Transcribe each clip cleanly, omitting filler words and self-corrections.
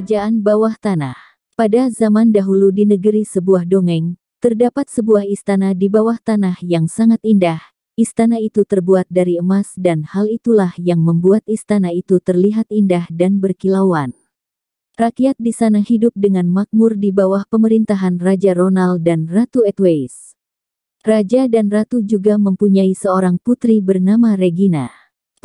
Kerajaan Bawah Tanah. Pada zaman dahulu di negeri sebuah dongeng, terdapat sebuah istana di bawah tanah yang sangat indah. Istana itu terbuat dari emas dan hal itulah yang membuat istana itu terlihat indah dan berkilauan. Rakyat di sana hidup dengan makmur di bawah pemerintahan Raja Ronald dan Ratu Edwise. Raja dan Ratu juga mempunyai seorang putri bernama Regina.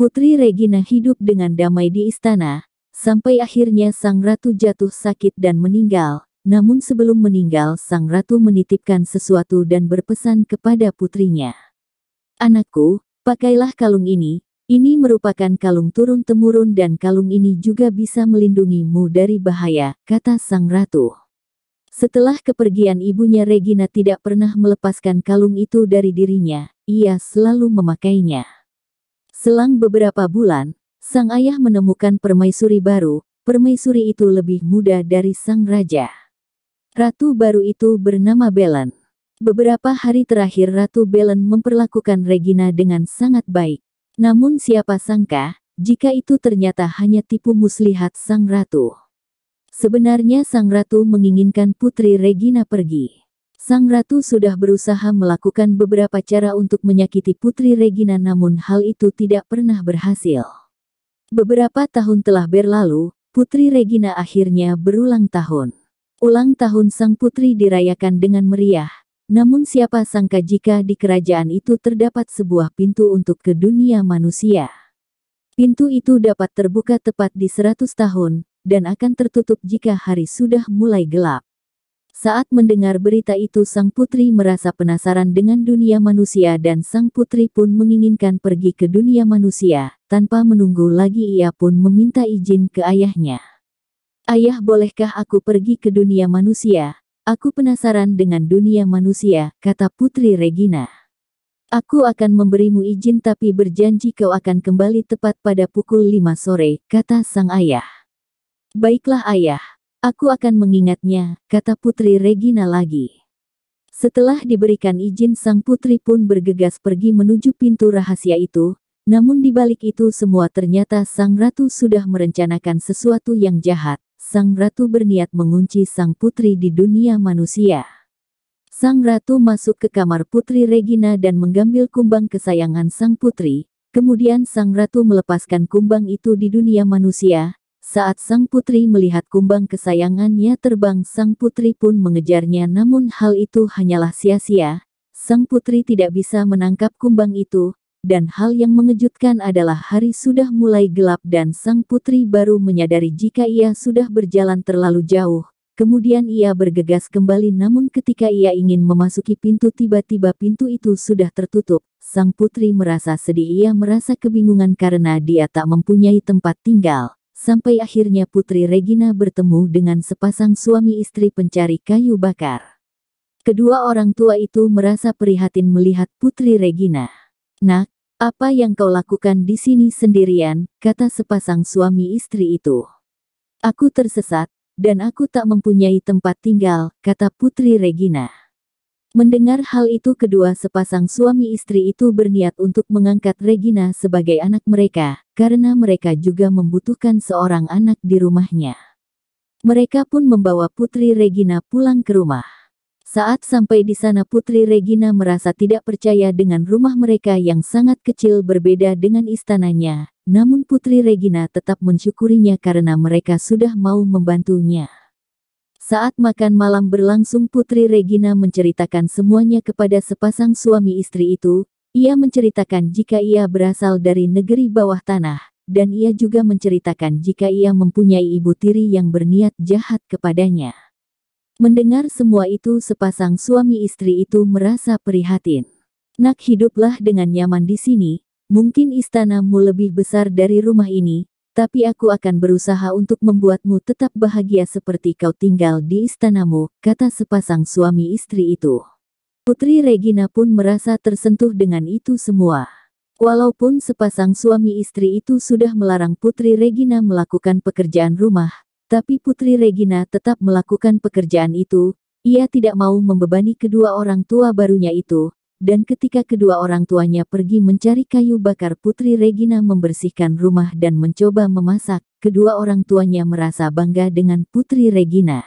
Putri Regina hidup dengan damai di istana, sampai akhirnya sang ratu jatuh sakit dan meninggal. Namun sebelum meninggal sang ratu menitipkan sesuatu dan berpesan kepada putrinya. "Anakku, pakailah kalung ini merupakan kalung turun-temurun dan kalung ini juga bisa melindungimu dari bahaya," kata sang ratu. Setelah kepergian ibunya Regina tidak pernah melepaskan kalung itu dari dirinya, ia selalu memakainya. Selang beberapa bulan, sang ayah menemukan permaisuri baru. Permaisuri itu lebih muda dari sang raja. Ratu baru itu bernama Belen. Beberapa hari terakhir Ratu Belen memperlakukan Regina dengan sangat baik. Namun siapa sangka, jika itu ternyata hanya tipu muslihat sang ratu. Sebenarnya sang ratu menginginkan putri Regina pergi. Sang ratu sudah berusaha melakukan beberapa cara untuk menyakiti putri Regina namun hal itu tidak pernah berhasil. Beberapa tahun telah berlalu, putri Regina akhirnya berulang tahun. Ulang tahun sang putri dirayakan dengan meriah. Namun siapa sangka jika di kerajaan itu terdapat sebuah pintu untuk ke dunia manusia. Pintu itu dapat terbuka tepat di 100 tahun, dan akan tertutup jika hari sudah mulai gelap. Saat mendengar berita itu sang putri merasa penasaran dengan dunia manusia dan sang putri pun menginginkan pergi ke dunia manusia. Tanpa menunggu lagi ia pun meminta izin ke ayahnya. "Ayah, bolehkah aku pergi ke dunia manusia? Aku penasaran dengan dunia manusia," kata putri Regina. "Aku akan memberimu izin tapi berjanji kau akan kembali tepat pada pukul 5 sore, kata sang ayah. "Baiklah ayah. Aku akan mengingatnya," kata putri Regina lagi. Setelah diberikan izin sang putri pun bergegas pergi menuju pintu rahasia itu. Namun di balik itu semua ternyata sang ratu sudah merencanakan sesuatu yang jahat. Sang ratu berniat mengunci sang putri di dunia manusia. Sang ratu masuk ke kamar putri Regina dan mengambil kumbang kesayangan sang putri. Kemudian sang ratu melepaskan kumbang itu di dunia manusia. Saat sang putri melihat kumbang kesayangannya terbang, sang putri pun mengejarnya namun hal itu hanyalah sia-sia. Sang putri tidak bisa menangkap kumbang itu, dan hal yang mengejutkan adalah hari sudah mulai gelap dan sang putri baru menyadari jika ia sudah berjalan terlalu jauh. Kemudian ia bergegas kembali namun ketika ia ingin memasuki pintu tiba-tiba pintu itu sudah tertutup. Sang putri merasa sedih, ia merasa kebingungan karena dia tak mempunyai tempat tinggal. Sampai akhirnya putri Regina bertemu dengan sepasang suami istri pencari kayu bakar. Kedua orang tua itu merasa prihatin melihat putri Regina. "Nak, apa yang kau lakukan di sini sendirian?" kata sepasang suami istri itu. "Aku tersesat, dan aku tak mempunyai tempat tinggal," kata putri Regina. Mendengar hal itu kedua sepasang suami istri itu berniat untuk mengangkat Regina sebagai anak mereka, karena mereka juga membutuhkan seorang anak di rumahnya. Mereka pun membawa putri Regina pulang ke rumah. Saat sampai di sana putri Regina merasa tidak percaya dengan rumah mereka yang sangat kecil berbeda dengan istananya. Namun putri Regina tetap mensyukurinya karena mereka sudah mau membantunya. Saat makan malam berlangsung putri Regina menceritakan semuanya kepada sepasang suami istri itu. Ia menceritakan jika ia berasal dari negeri bawah tanah, dan ia juga menceritakan jika ia mempunyai ibu tiri yang berniat jahat kepadanya. Mendengar semua itu sepasang suami istri itu merasa prihatin. "Nak, hiduplah dengan nyaman di sini. Mungkin istanamu lebih besar dari rumah ini, tapi aku akan berusaha untuk membuatmu tetap bahagia seperti kau tinggal di istanamu," kata sepasang suami istri itu. Putri Regina pun merasa tersentuh dengan itu semua. Walaupun sepasang suami istri itu sudah melarang putri Regina melakukan pekerjaan rumah, tapi putri Regina tetap melakukan pekerjaan itu. Ia tidak mau membebani kedua orang tua barunya itu. dan ketika kedua orang tuanya pergi mencari kayu bakar, Putri Regina membersihkan rumah dan mencoba memasak. Kedua orang tuanya merasa bangga dengan Putri Regina.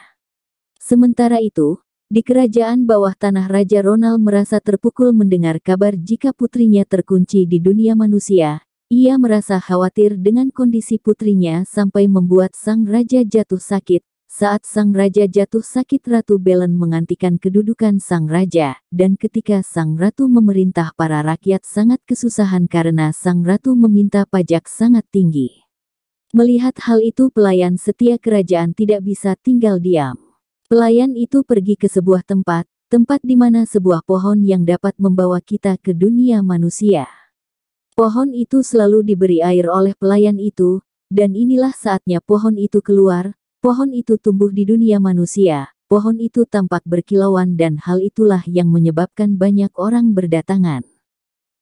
Sementara itu, di kerajaan bawah tanah, Raja Ronald merasa terpukul mendengar kabar jika putrinya terkunci di dunia manusia. Ia merasa khawatir dengan kondisi putrinya sampai membuat sang raja jatuh sakit. Saat sang raja jatuh sakit, Ratu Belen menggantikan kedudukan sang raja, dan ketika sang ratu memerintah, para rakyat sangat kesusahan karena sang ratu meminta pajak sangat tinggi. Melihat hal itu, pelayan setia kerajaan tidak bisa tinggal diam. Pelayan itu pergi ke sebuah tempat di mana sebuah pohon yang dapat membawa kita ke dunia manusia. Pohon itu selalu diberi air oleh pelayan itu, dan inilah saatnya pohon itu keluar. Pohon itu tumbuh di dunia manusia. Pohon itu tampak berkilauan dan hal itulah yang menyebabkan banyak orang berdatangan.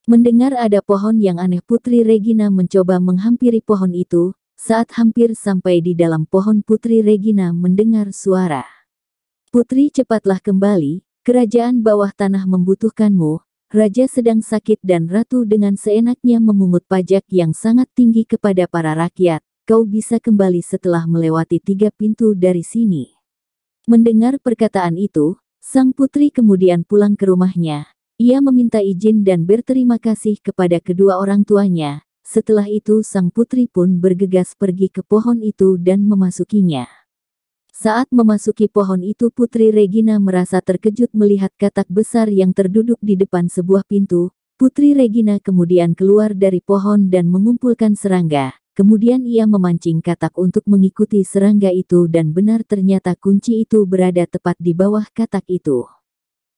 Mendengar ada pohon yang aneh, Putri Regina mencoba menghampiri pohon itu. Saat hampir sampai di dalam pohon, Putri Regina mendengar suara. "Putri, cepatlah kembali, kerajaan bawah tanah membutuhkanmu. Raja sedang sakit dan ratu dengan seenaknya memungut pajak yang sangat tinggi kepada para rakyat. Kau bisa kembali setelah melewati 3 pintu dari sini." Mendengar perkataan itu, sang putri kemudian pulang ke rumahnya. Ia meminta izin dan berterima kasih kepada kedua orang tuanya. Setelah itu sang putri pun bergegas pergi ke pohon itu dan memasukinya. Saat memasuki pohon itu, Putri Regina merasa terkejut melihat katak besar yang terduduk di depan sebuah pintu. Putri Regina kemudian keluar dari pohon dan mengumpulkan serangga. Kemudian ia memancing katak untuk mengikuti serangga itu, dan benar ternyata kunci itu berada tepat di bawah katak itu.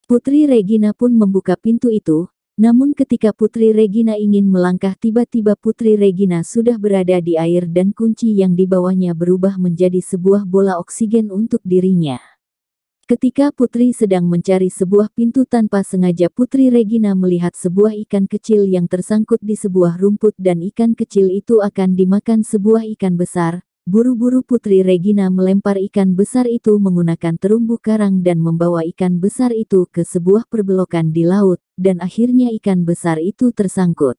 Putri Regina pun membuka pintu itu. Namun ketika Putri Regina ingin melangkah, tiba-tiba Putri Regina sudah berada di air dan kunci yang dibawanya berubah menjadi sebuah bola oksigen untuk dirinya. Ketika Putri sedang mencari sebuah pintu, tanpa sengaja Putri Regina melihat sebuah ikan kecil yang tersangkut di sebuah rumput dan ikan kecil itu akan dimakan sebuah ikan besar. Buru-buru Putri Regina melempar ikan besar itu menggunakan terumbu karang dan membawa ikan besar itu ke sebuah perbelokan di laut, dan akhirnya ikan besar itu tersangkut.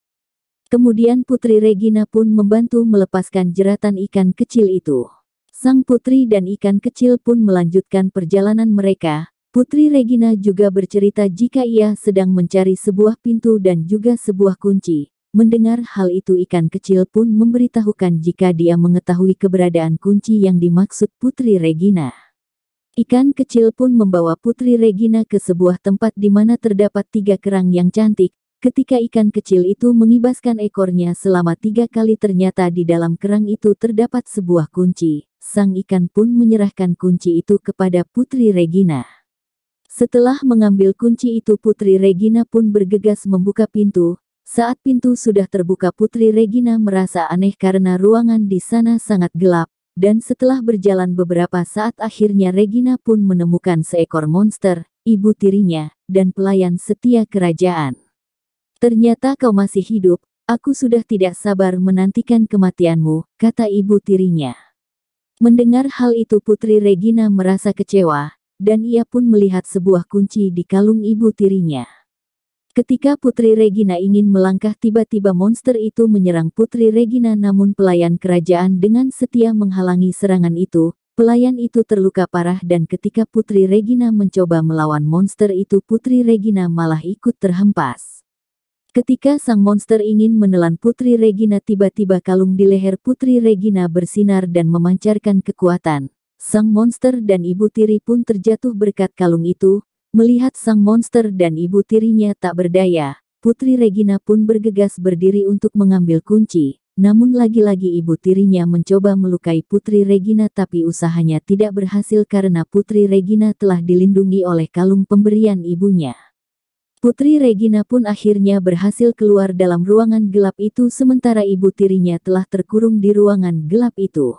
Kemudian Putri Regina pun membantu melepaskan jeratan ikan kecil itu. Sang putri dan ikan kecil pun melanjutkan perjalanan mereka. Putri Regina juga bercerita jika ia sedang mencari sebuah pintu dan juga sebuah kunci. Mendengar hal itu, ikan kecil pun memberitahukan jika dia mengetahui keberadaan kunci yang dimaksud Putri Regina. Ikan kecil pun membawa Putri Regina ke sebuah tempat di mana terdapat 3 kerang yang cantik. Ketika ikan kecil itu mengibaskan ekornya selama 3 kali, ternyata di dalam kerang itu terdapat sebuah kunci. Sang ikan pun menyerahkan kunci itu kepada Putri Regina. Setelah mengambil kunci itu, Putri Regina pun bergegas membuka pintu. Saat pintu sudah terbuka, Putri Regina merasa aneh karena ruangan di sana sangat gelap, dan setelah berjalan beberapa saat, akhirnya Regina pun menemukan seekor monster, ibu tirinya, dan pelayan setia kerajaan. "Ternyata kau masih hidup, aku sudah tidak sabar menantikan kematianmu," kata ibu tirinya. Mendengar hal itu, Putri Regina merasa kecewa, dan ia pun melihat sebuah kunci di kalung ibu tirinya. Ketika Putri Regina ingin melangkah, tiba-tiba monster itu menyerang Putri Regina, namun pelayan kerajaan dengan setia menghalangi serangan itu. Pelayan itu terluka parah, dan ketika Putri Regina mencoba melawan monster itu, Putri Regina malah ikut terhempas. Ketika sang monster ingin menelan Putri Regina, tiba-tiba kalung di leher Putri Regina bersinar dan memancarkan kekuatan. Sang monster dan ibu tiri pun terjatuh berkat kalung itu. Melihat sang monster dan ibu tirinya tak berdaya, Putri Regina pun bergegas berdiri untuk mengambil kunci. Namun lagi-lagi ibu tirinya mencoba melukai Putri Regina, tapi usahanya tidak berhasil karena Putri Regina telah dilindungi oleh kalung pemberian ibunya. Putri Regina pun akhirnya berhasil keluar dalam ruangan gelap itu, sementara ibu tirinya telah terkurung di ruangan gelap itu.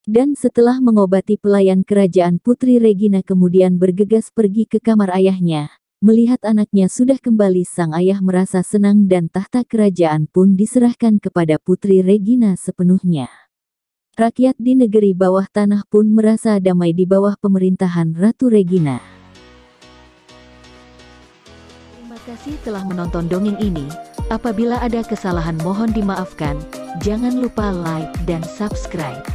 Dan setelah mengobati pelayan kerajaan, Putri Regina kemudian bergegas pergi ke kamar ayahnya. Melihat anaknya sudah kembali, sang ayah merasa senang dan tahta kerajaan pun diserahkan kepada Putri Regina sepenuhnya. Rakyat di negeri bawah tanah pun merasa damai di bawah pemerintahan Ratu Regina. Terima kasih telah menonton dongeng ini. Apabila ada kesalahan mohon dimaafkan. Jangan lupa like dan subscribe.